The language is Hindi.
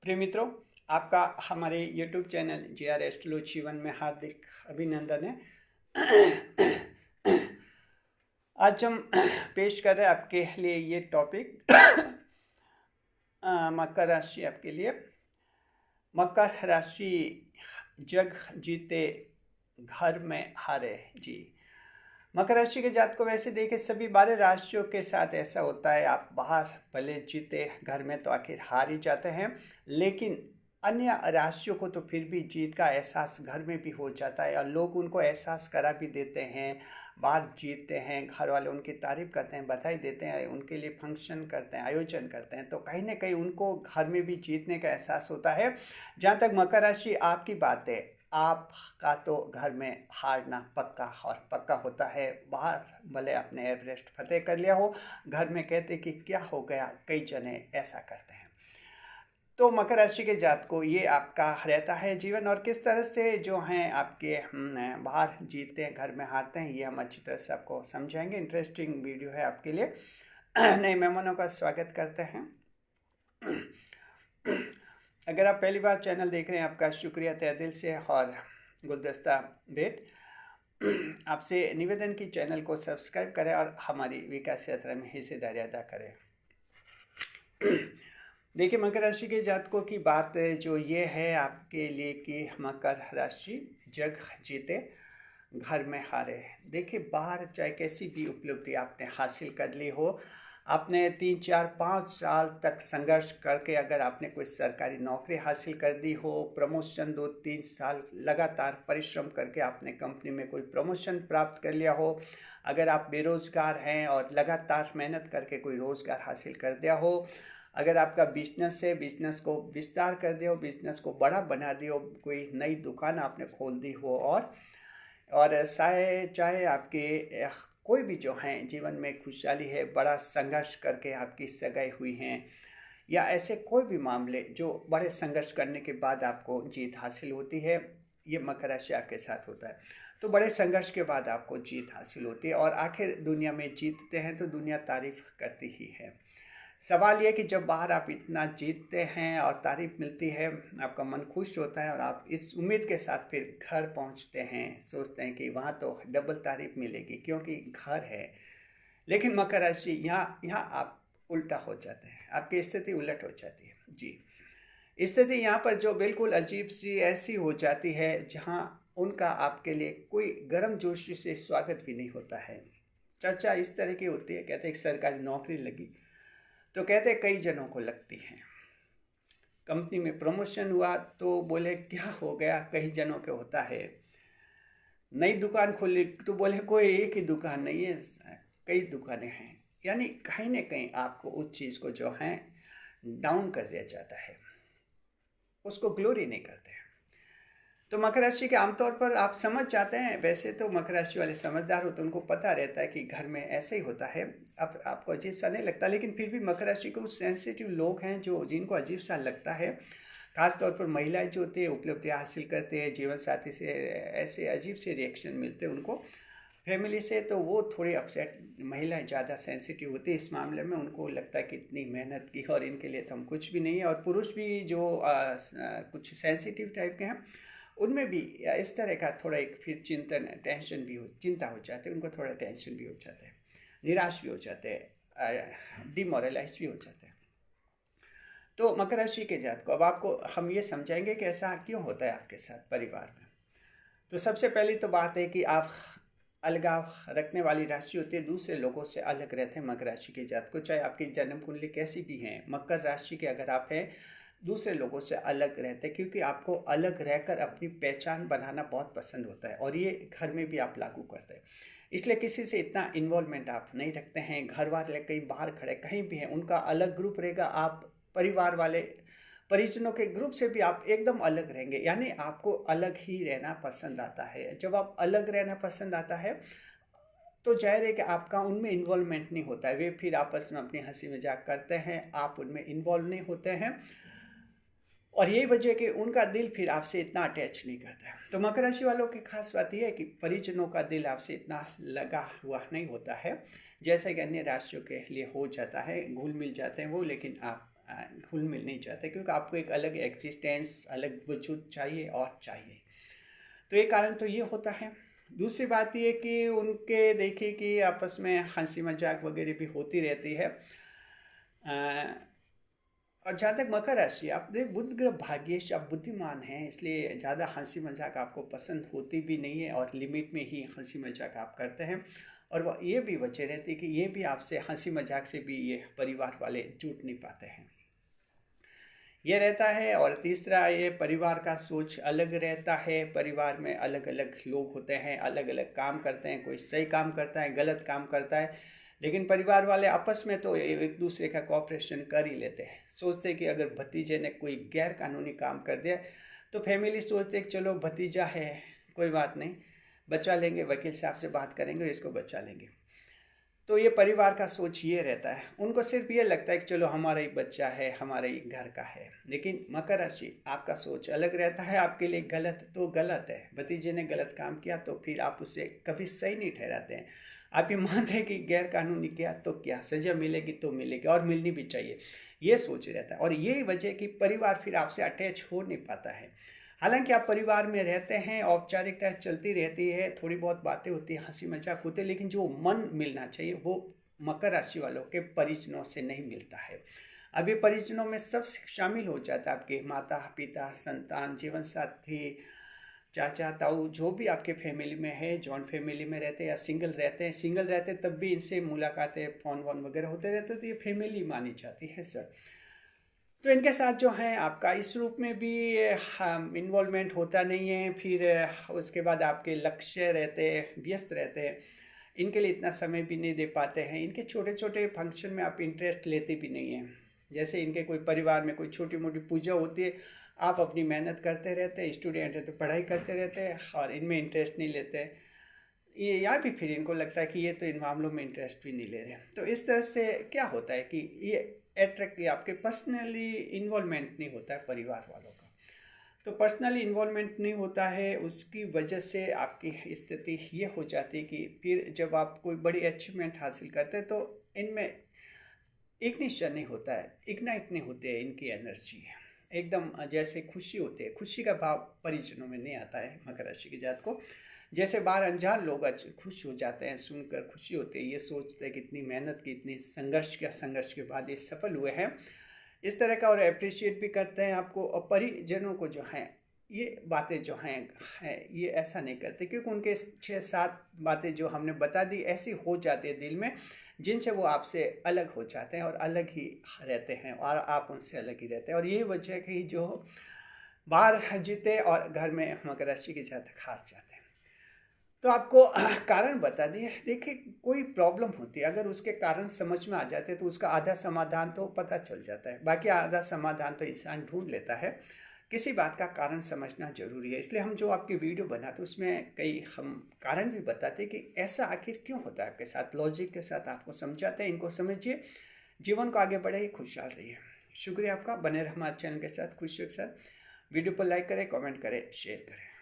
प्रिय मित्रों, आपका हमारे YouTube चैनल JR एस्ट्रोलॉजी जीवन में हार्दिक अभिनंदन है। आज हम पेश कर रहे हैं आपके लिए ये टॉपिक मकर राशि आपके लिए। मकर राशि जग जीते घर में हारे जी। मकर राशि के जात को वैसे देखें सभी 12 राशियों के साथ ऐसा होता है, आप बाहर भले जीते घर में तो आखिर हार ही जाते हैं, लेकिन अन्य राशियों को तो फिर भी जीत का एहसास घर में भी हो जाता है और लोग उनको एहसास करा भी देते हैं। बाहर जीतते हैं, घर वाले उनकी तारीफ करते हैं, बधाई देते हैं, उनके लिए फंक्शन करते हैं, आयोजन करते हैं, तो कहीं ना कहीं उनको घर में भी जीतने का एहसास होता है। जहाँ तक मकर राशि आपकी बात है, आपका तो घर में हारना पक्का और पक्का होता है। बाहर भले आपने एवरेस्ट फतेह कर लिया हो, घर में कहते कि क्या हो गया, कई जने ऐसा करते हैं। तो मकर राशि के जात को ये आपका रहता है जीवन, और किस तरह से जो हैं आपके बाहर जीतते हैं घर में हारते हैं, ये हम अच्छी तरह से आपको समझाएंगे। इंटरेस्टिंग वीडियो है आपके लिए। नए मेहमानों का स्वागत करते हैं। अगर आप पहली बार चैनल देख रहे हैं, आपका शुक्रिया तहे दिल से और गुलदस्ता भेंट। आपसे निवेदन की चैनल को सब्सक्राइब करें और हमारी विकास यात्रा में हिस्सेदारी अदा करें। देखिए, मकर राशि के जातकों की बात जो ये है आपके लिए कि मकर राशि जग जीते घर में हारे। देखिए, बाहर चाहे कैसी भी उपलब्धि आपने हासिल कर ली हो, आपने 3, 4, 5 साल तक संघर्ष करके अगर आपने कोई सरकारी नौकरी हासिल कर दी हो, प्रमोशन 2-3 साल लगातार परिश्रम करके आपने कंपनी में कोई प्रमोशन प्राप्त कर लिया हो, अगर आप बेरोजगार हैं और लगातार मेहनत करके कोई रोजगार हासिल कर दिया हो, अगर आपका बिजनेस है, बिजनेस को विस्तार कर दिया हो, बिजनेस को बड़ा बना दिया हो, कोई नई दुकान आपने खोल दी हो, और चाहे आपके कोई भी जो हैं जीवन में खुशहाली है, बड़ा संघर्ष करके आपकी सगाई हुई हैं, या ऐसे कोई भी मामले जो बड़े संघर्ष करने के बाद आपको जीत हासिल होती है, ये मकर राशि आपके साथ होता है। तो बड़े संघर्ष के बाद आपको जीत हासिल होती है और आखिर दुनिया में जीतते हैं तो दुनिया तारीफ करती ही है। सवाल ये कि जब बाहर आप इतना जीतते हैं और तारीफ मिलती है, आपका मन खुश होता है और आप इस उम्मीद के साथ फिर घर पहुंचते हैं, सोचते हैं कि वहाँ तो डबल तारीफ मिलेगी क्योंकि घर है। लेकिन मकर राशि यहाँ आप उल्टा हो जाते हैं, आपकी स्थिति उलट हो जाती है जी। स्थिति यहाँ पर जो बिल्कुल अजीब सी ऐसी हो जाती है जहाँ उनका आपके लिए कोई गर्मजोशी से स्वागत भी नहीं होता है। चर्चा इस तरह की होती है, कहते हैं एक सरकारी नौकरी लगी तो कहते कई जनों को लगती है, कंपनी में प्रमोशन हुआ तो बोले क्या हो गया, कई जनों के होता है। नई दुकान खोली तो बोले कोई एक ही दुकान नहीं है, कई दुकानें हैं। यानी कहीं ना कहीं आपको उस चीज़ को जो है डाउन कर दिया जाता है, उसको ग्लोरी नहीं करते हैं। तो मकर राशि के आमतौर पर आप समझ जाते हैं, वैसे तो मकर राशि वाले समझदार होते हैं, उनको पता रहता है कि घर में ऐसे ही होता है। अब आपको अजीब सा नहीं लगता, लेकिन फिर भी मकर राशि के कुछ सेंसिटिव लोग हैं जो जिनको अजीब सा लगता है। खास तौर पर महिलाएं जो होती है, उपलब्धियाँ हासिल करते हैं, जीवन साथी से ऐसे अजीब से रिएक्शन मिलते हैं उनको फैमिली से, तो वो थोड़ी अपसेट, महिलाएं ज़्यादा सेंसिटिव होती है इस मामले में। उनको लगता है कि इतनी मेहनत की और इनके लिए तो हम कुछ भी नहीं है। और पुरुष भी जो कुछ सेंसिटिव टाइप के हैं, उनमें भी इस तरह का थोड़ा एक फिर टेंशन भी चिंता हो जाती है, उनको थोड़ा टेंशन भी हो जाता है, निराश भी हो जाते हैं, डिमोरलाइज भी हो जाते हैं। तो मकर राशि के जात को अब आपको हम ये समझाएंगे कि ऐसा क्यों होता है आपके साथ परिवार में। तो सबसे पहली तो बात है कि आप अलगाव रखने वाली राशि होती है, दूसरे लोगों से अलग रहते हैं मकर राशि के जात को, चाहे आपकी जन्म कुंडली कैसी भी है। मकर राशि के अगर आप हैं, दूसरे लोगों से अलग रहते हैं क्योंकि आपको अलग रहकर अपनी पहचान बनाना बहुत पसंद होता है, और ये घर में भी आप लागू करते हैं। इसलिए किसी से इतना इन्वॉल्वमेंट आप नहीं रखते हैं। घर वाले कहीं बाहर खड़े कहीं भी हैं, उनका अलग ग्रुप रहेगा, आप परिवार वाले परिजनों के ग्रुप से भी आप एकदम अलग रहेंगे। यानी आपको अलग ही रहना पसंद आता है। जब आप अलग रहना पसंद आता है तो जाहिर है कि आपका उनमें इन्वॉल्वमेंट नहीं होता है। वे फिर आपस में अपनी हंसी मजाक करते हैं, आप उनमें इन्वॉल्व नहीं होते हैं, और यही वजह कि उनका दिल फिर आपसे इतना अटैच नहीं करता है। तो मकर राशि वालों की खास बात यह है कि परिजनों का दिल आपसे इतना लगा हुआ नहीं होता है जैसे कि अन्य राशियों के लिए हो जाता है। घुल मिल जाते हैं वो, लेकिन आप घुल मिल नहीं चाहते, क्योंकि आपको एक अलग एग्जिस्टेंस, अलग वजूद चाहिए और चाहिए। तो एक कारण तो ये होता है। दूसरी बात ये कि उनके देखिए कि आपस में हंसी मजाक वगैरह भी होती रहती है। और जहाँ तक मकर राशि, आप देख बुध ग्रह भाग्येश, आप बुद्धिमान हैं, इसलिए ज़्यादा हंसी मजाक आपको पसंद होती भी नहीं है और लिमिट में ही हंसी मजाक आप करते हैं। और वह ये भी वजह रहती है कि ये भी आपसे हंसी मजाक से भी ये परिवार वाले जुट नहीं पाते हैं, ये रहता है। और तीसरा, ये परिवार का सोच अलग रहता है। परिवार में अलग अलग लोग होते हैं, अलग अलग काम करते हैं, कोई सही काम करता है, गलत काम करता है, लेकिन परिवार वाले आपस में तो एक दूसरे का कोऑपरेशन कर ही लेते हैं। सोचते हैं कि अगर भतीजे ने कोई गैर कानूनी काम कर दिया तो फैमिली सोचते हैं कि चलो भतीजा है, कोई बात नहीं, बचा लेंगे, वकील साहब से बात करेंगे और इसको बचा लेंगे। तो ये परिवार का सोच ये रहता है, उनको सिर्फ ये लगता है कि चलो हमारा ही बच्चा है, हमारे ही घर का है। लेकिन मकर राशि, आपका सोच अलग रहता है। आपके लिए गलत तो गलत है, भतीजे ने गलत काम किया तो फिर आप उसे कभी सही नहीं ठहराते हैं। आप ये मानते हैं कि गैर कानूनी किया तो क्या, सजा मिलेगी तो मिलेगी और मिलनी भी चाहिए, ये सोच रहता है। और यही वजह कि परिवार फिर आपसे अटैच हो नहीं पाता है। हालांकि आप परिवार में रहते हैं, औपचारिकता चलती रहती है, थोड़ी बहुत बातें होती है, हंसी मजाक होते हैं, लेकिन जो मन मिलना चाहिए वो मकर राशि वालों के परिजनों से नहीं मिलता है। अभी परिजनों में सब शामिल हो जाता है, आपके माता पिता, संतान, जीवन साथी, चाचा ताऊ, जो भी आपके फैमिली में है, जॉइंट फैमिली में रहते हैं या सिंगल रहते हैं, सिंगल रहते तब भी इनसे मुलाकातें, फ़ोन वोन वगैरह होते रहते, तो ये फैमिली मानी जाती है सर। तो इनके साथ जो है आपका इस रूप में भी इन्वॉल्वमेंट होता नहीं है। फिर उसके बाद आपके लक्ष्य रहते हैं, व्यस्त रहते हैं, इनके लिए इतना समय भी नहीं दे पाते हैं। इनके छोटे छोटे फंक्शन में आप इंटरेस्ट लेते भी नहीं हैं। जैसे इनके कोई परिवार में कोई छोटी मोटी पूजा होती है, आप अपनी मेहनत करते रहते हैं, स्टूडेंट है तो पढ़ाई करते रहते हैं और इनमें इंटरेस्ट नहीं लेते। ये या भी फिर इनको लगता है कि ये तो इन मामलों में इंटरेस्ट भी नहीं ले रहे। तो इस तरह से क्या होता है कि ये अट्रैक्ट, आपके पर्सनली इन्वॉल्वमेंट नहीं होता है परिवार वालों का। तो पर्सनली इन्वॉल्वमेंट नहीं होता है, उसकी वजह से आपकी स्थिति ये हो जाती है कि फिर जब आप कोई बड़ी अचीवमेंट हासिल करते हैं तो इनमें इग्निशन नहीं होता है, इग्नाइट नहीं होते हैं इनकी एनर्जी। एकदम जैसे खुशी होती है, खुशी का भाव परिजनों में नहीं आता है मकर राशि की जात को। जैसे बाहर अनजान लोग खुश हो जाते हैं, सुनकर खुशी होती है, ये सोचते हैं कि इतनी मेहनत की, इतनी संघर्ष के बाद ये सफल हुए हैं, इस तरह का। और अप्रिशिएट भी करते हैं आपको। और परिजनों को जो हैं ये बातें जो हैं ये ऐसा नहीं करते, क्योंकि उनके 6-7 बातें जो हमने बता दी ऐसी हो जाती है दिल में, जिनसे वो आपसे अलग हो जाते हैं और अलग ही रहते हैं और आप उनसे अलग ही रहते हैं। और यही वजह है कि जो बाहर जीते और घर में मकर राशि के साथ हार जाते हैं। तो आपको कारण बता दिए। देखिए, कोई प्रॉब्लम होती है, अगर उसके कारण समझ में आ जाते हैं तो उसका आधा समाधान तो पता चल जाता है, बाकी आधा समाधान तो इंसान ढूंढ लेता है। किसी बात का कारण समझना जरूरी है, इसलिए हम जो आपकी वीडियो बनाते उसमें कई हम कारण भी बताते हैं कि ऐसा आखिर क्यों होता है आपके साथ, लॉजिक के साथ आपको समझाते हैं। इनको समझिए, जीवन को आगे बढ़े, खुशहाल रहिए। शुक्रिया आपका, बने रहे हमारे चैनल के साथ, खुशियों के साथ। वीडियो पर लाइक करें, कमेंट करें, शेयर करें।